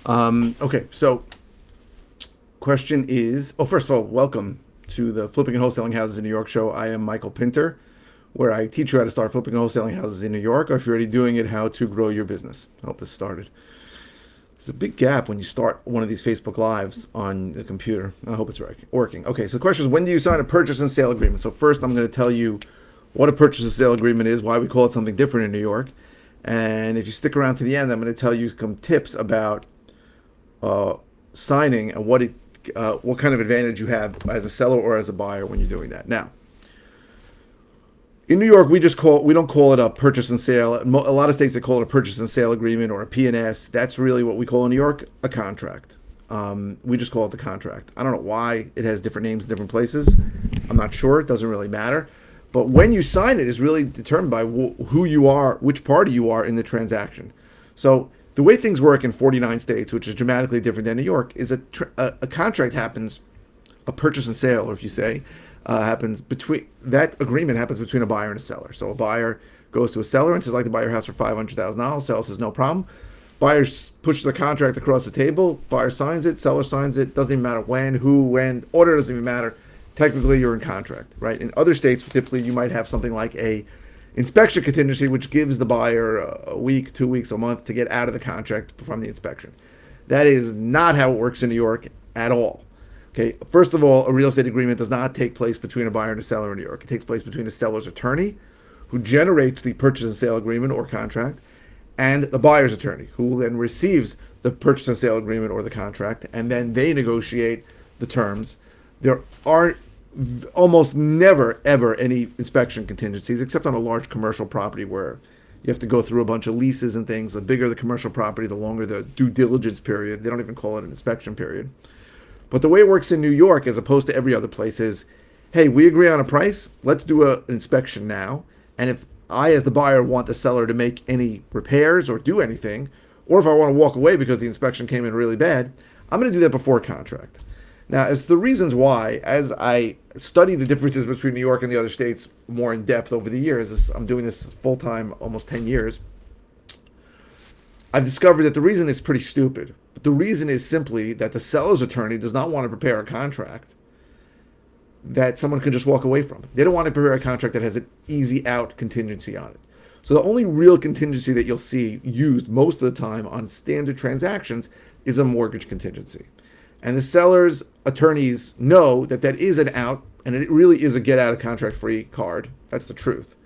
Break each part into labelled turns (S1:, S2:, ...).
S1: Okay, so question is, first of all, welcome to the Flipping and Wholesaling Houses in New York show. I am Michael Pinter, where I teach you how to start flipping and wholesaling houses in New York, or if you're already doing it, how to grow your business. I hope this started. There's a big gap when you start one of these Facebook Lives on the computer. I hope it's working. Okay, so the question is, when do you sign a purchase and sale agreement? So first, I'm going to tell you what a purchase and sale agreement is, why we call it something different in New York, and if you stick around to the end, I'm going to tell you some tips about signing and what kind of advantage you have as a seller or as a buyer when you're doing that. Now, in New York, we don't call it a purchase and sale. A lot of states they call it a purchase and sale agreement or a P&S. That's really what we call in New York a contract. We just call it the contract. I don't know why it has different names in different places. I'm not sure. It doesn't really matter. But when you sign it is really determined by who you are, which party you are in the transaction. So the way things work in 49 states, which is dramatically different than New York, is a contract happens, a purchase and sale, or if you say, happens between that agreement happens between a buyer and a seller. So a buyer goes to a seller and says, "I'd like to buy your house for $500,000." Seller says, "No problem." Buyer pushes the contract across the table. Buyer signs it. Seller signs it. Doesn't even matter when, who, when. Order doesn't even matter. Technically, you're in contract, right? In other states, typically you might have something like a inspection contingency, which gives the buyer a week, 2 weeks, a month to get out of the contract from the inspection. That is not how it works in New York at all. Okay, first of all, a real estate agreement does not take place between a buyer and a seller in New York. It takes place between a seller's attorney, who generates the purchase and sale agreement or contract, and the buyer's attorney, who then receives the purchase and sale agreement or the contract, and then they negotiate the terms. There are almost never, ever any inspection contingencies, except on a large commercial property where you have to go through a bunch of leases and things. The bigger the commercial property, the longer the due diligence period. They don't even call it an inspection period. But the way it works in New York, as opposed to every other place, is, hey, we agree on a price. Let's do an inspection now. And if I, as the buyer, want the seller to make any repairs or do anything, or if I want to walk away because the inspection came in really bad, I'm going to do that before contract. Now, as the reasons why, as I study the differences between New York and the other states more in depth over the years, I'm doing this full time, almost 10 years, I've discovered that the reason is pretty stupid. But the reason is simply that the seller's attorney does not want to prepare a contract that someone can just walk away from. They don't want to prepare a contract that has an easy out contingency on it. So the only real contingency that you'll see used most of the time on standard transactions is a mortgage contingency. And the seller's attorneys know that that is an out, and it really is a get out of contract free card. That's the truth.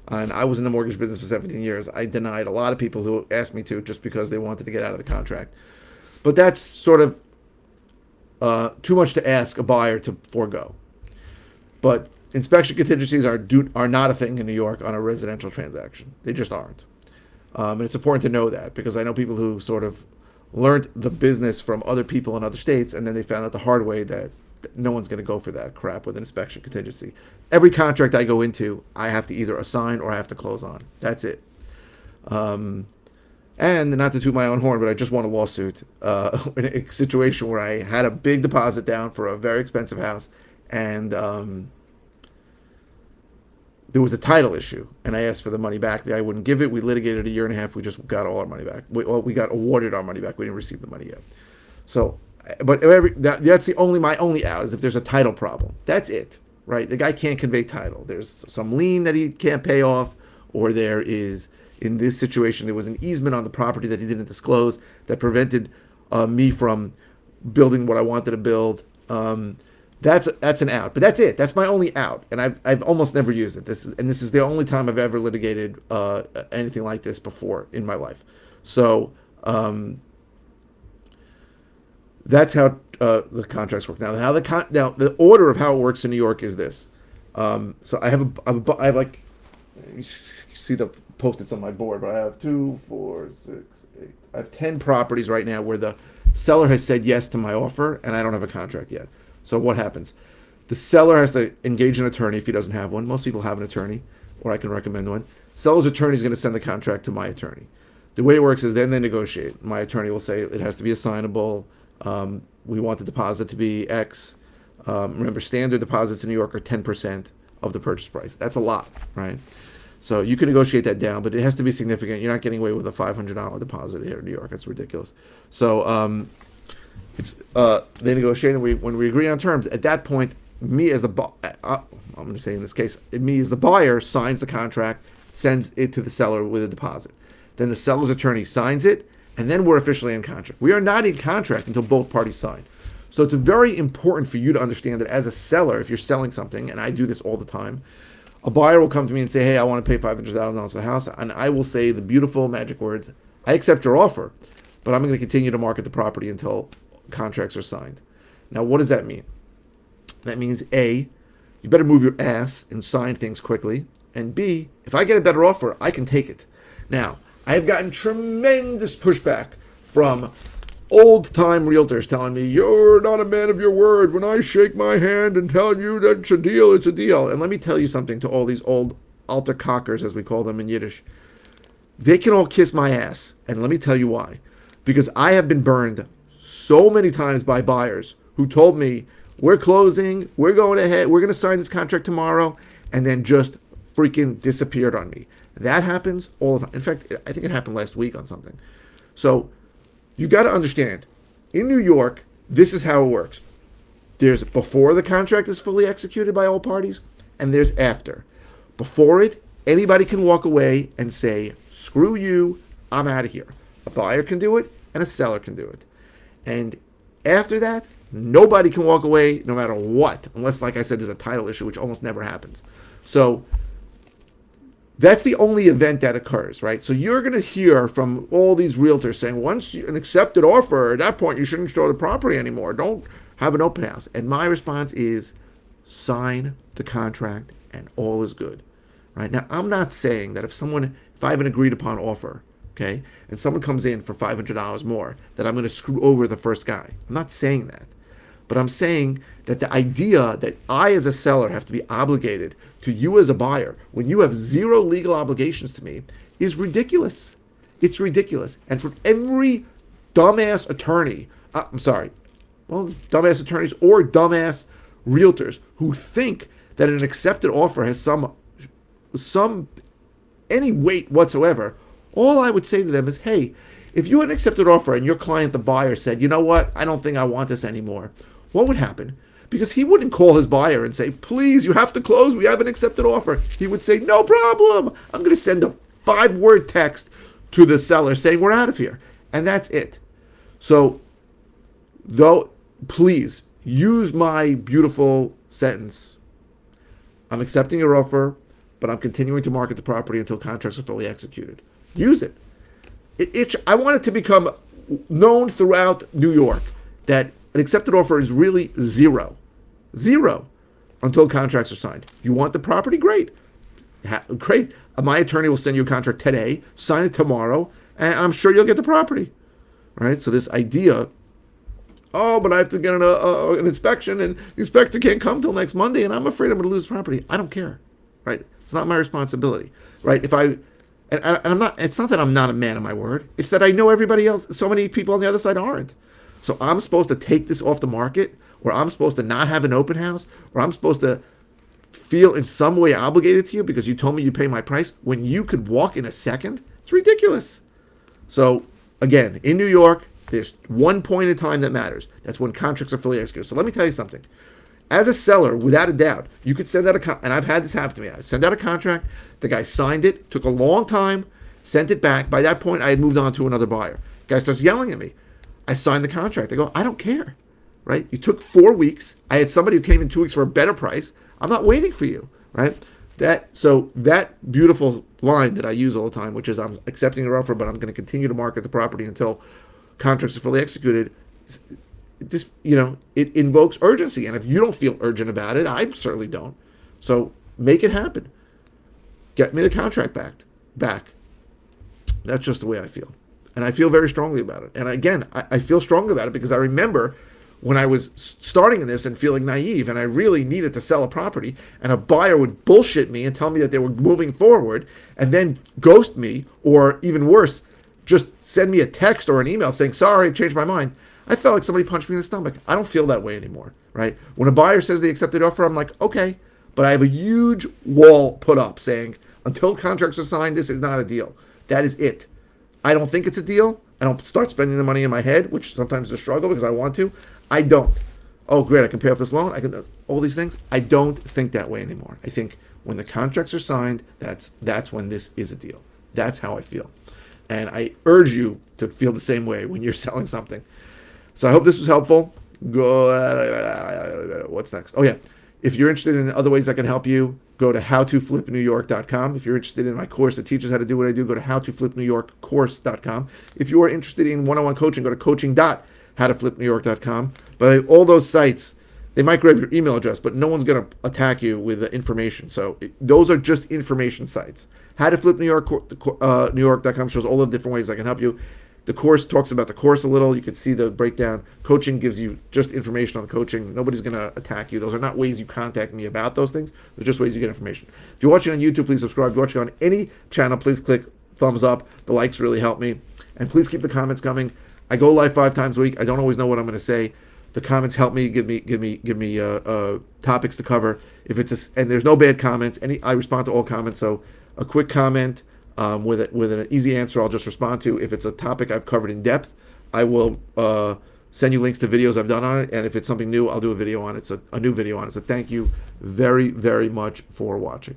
S1: And I was in the mortgage business for 17 years. I denied a lot of people who asked me to just because they wanted to get out of the contract. But that's sort of too much to ask a buyer to forego. But inspection contingencies are not a thing in New York on a residential transaction. They just aren't. And it's important to know that because I know people who sort of learned the business from other people in other states, and then they found out the hard way that no one's going to go for that crap with an inspection contingency. Every contract I go into, I have to either assign or I have to close on. That's it. And not to toot my own horn, but I just won a lawsuit in a situation where I had a big deposit down for a very expensive house, and there was a title issue, and I asked for the money back. The guy wouldn't give it. We litigated a year and a half. We just got all our money back. We got awarded our money back. We didn't receive the money yet. So, but that's my only out is if there's a title problem. That's it, right? The guy can't convey title. There's some lien that he can't pay off, or there is, in this situation, there was an easement on the property that he didn't disclose that prevented me from building what I wanted to build. That's an out, but that's it. That's my only out, and I've almost never used it. This is the only time I've ever litigated anything like this before in my life. So that's how the contracts work. Now the order of how it works in New York is this. So I have like, you see the post-its on my board, but I have 2, 4, 6, 8. I have 10 properties right now where the seller has said yes to my offer, and I don't have a contract yet. So what happens? The seller has to engage an attorney if he doesn't have one. Most people have an attorney, or I can recommend one. Seller's attorney is going to send the contract to my attorney. The way it works is then they negotiate. My attorney will say it has to be assignable. We want the deposit to be X. Remember, standard deposits in New York are 10% of the purchase price. That's a lot, right? So you can negotiate that down, but it has to be significant. You're not getting away with a $500 deposit here in New York. That's ridiculous. So it's they negotiate, and when we agree on terms, at that point, me as the I'm going to say in this case, me as the buyer signs the contract, sends it to the seller with a deposit. Then the seller's attorney signs it, and then we're officially in contract. We are not in contract until both parties sign. So it's very important for you to understand that as a seller, if you're selling something, and I do this all the time, a buyer will come to me and say, hey, I want to pay $500,000 for the house, and I will say the beautiful magic words, I accept your offer, but I'm going to continue to market the property until contracts are signed. Now, what does that mean? That means A, you better move your ass and sign things quickly, and B, if I get a better offer, I can take it. Now, I have gotten tremendous pushback from old-time realtors telling me, you're not a man of your word. When I shake my hand and tell you that it's a deal, it's a deal. And let me tell you something to all these old alter cockers, as we call them in Yiddish. They can all kiss my ass. And let me tell you why. Because I have been burned so many times by buyers who told me, we're closing, we're going ahead, we're going to sign this contract tomorrow, and then just freaking disappeared on me. That happens all the time. In fact, I think it happened last week on something. So you got to understand, in New York, this is how it works. There's before the contract is fully executed by all parties, and there's after. Before it, anybody can walk away and say, screw you, I'm out of here. A buyer can do it, and a seller can do it. And after that, nobody can walk away no matter what, unless, like I said, there's a title issue, which almost never happens. So that's the only event that occurs, right? So you're going to hear from all these realtors saying, once an accepted offer, at that point, you shouldn't show the property anymore. Don't have an open house. And my response is, sign the contract and all is good, right? Now, I'm not saying that if I have an agreed upon offer, okay, and someone comes in for $500 more, that I'm going to screw over the first guy. I'm not saying that. But I'm saying that the idea that I as a seller have to be obligated to you as a buyer when you have zero legal obligations to me is ridiculous. It's ridiculous. And for every dumbass attorney, dumbass attorneys or dumbass realtors who think that an accepted offer has any weight whatsoever, all I would say to them is, hey, if you had an accepted offer and your client, the buyer, said, you know what, I don't think I want this anymore, what would happen? Because he wouldn't call his buyer and say, please, you have to close, we have an accepted offer. He would say, no problem, I'm going to send a 5-word text to the seller saying we're out of here. And that's it. So, please, use my beautiful sentence. I'm accepting your offer, but I'm continuing to market the property until contracts are fully executed. Use it. I want it to become known throughout New York that an accepted offer is really zero until contracts are signed. You want the property? Great. Great. My attorney will send you a contract today, sign it tomorrow, and I'm sure you'll get the property. Right? So this idea, but I have to get an inspection, and the inspector can't come till next Monday, and I'm afraid I'm going to lose the property. I don't care. Right? It's not my responsibility. Right? And I'm not. It's not that I'm not a man of my word. It's that I know everybody else. So many people on the other side aren't. So I'm supposed to take this off the market, or I'm supposed to not have an open house, or I'm supposed to feel in some way obligated to you because you told me you pay my price when you could walk in a second. It's ridiculous. So again, in New York, there's one point in time that matters. That's when contracts are fully executed. So let me tell you something. As a seller, without a doubt, you could send out and I've had this happen to me. I sent out a contract. The guy signed it. Took a long time. Sent it back. By that point, I had moved on to another buyer. The guy starts yelling at me. I signed the contract. I go, I don't care. Right? You took 4 weeks. I had somebody who came in 2 weeks for a better price. I'm not waiting for you. Right? That beautiful line that I use all the time, which is I'm accepting your offer, but I'm going to continue to market the property until contracts are fully executed. It invokes urgency. And if you don't feel urgent about it, I certainly don't. So make it happen. Get me the contract back. That's just the way I feel. And I feel very strongly about it. And again, I feel strongly about it because I remember when I was starting in this and feeling naive and I really needed to sell a property and a buyer would bullshit me and tell me that they were moving forward and then ghost me, or even worse, just send me a text or an email saying, sorry, I changed my mind. I felt like somebody punched me in the stomach. I don't feel that way anymore, right? When a buyer says they accepted offer, I'm like, okay, but I have a huge wall put up saying, Until contracts are signed, this is not a deal. That is it. I don't think it's a deal. I don't start spending the money in my head, which sometimes is a struggle because I want to. I don't. Oh, great, I can pay off this loan. I can all these things. I don't think that way anymore. I think when the contracts are signed, that's when this is a deal. That's how I feel. And I urge you to feel the same way when you're selling something. So I hope this was helpful. Go. What's next? Oh, yeah. If you're interested in other ways I can help you, go to howtoflipnewyork.com. If you're interested in my course that teaches how to do what I do, go to howtoflipnewyorkcourse.com. If you are interested in one-on-one coaching, go to coaching.howtoflipnewyork.com. But all those sites, they might grab your email address, but no one's going to attack you with the information. So those are just information sites. Howtoflipnewyork.com shows all the different ways I can help you. The course talks about the course a little. You can see the breakdown. Coaching gives you just information on coaching. Nobody's going to attack you. Those are not ways you contact me about those things. They're just ways you get information. If you're watching on YouTube, please subscribe. If you're watching on any channel, please click thumbs up. The likes really help me. And please keep the comments coming. I go live 5 times a week. I don't always know what I'm going to say. The comments help me give me topics to cover. If it's and there's no bad comments. I respond to all comments. So a quick comment with an easy answer, I'll just respond to. If it's a topic I've covered in depth, I will send you links to videos I've done on it. And if it's something new, I'll do a video on it. So a new video on it. So thank you very, very much for watching.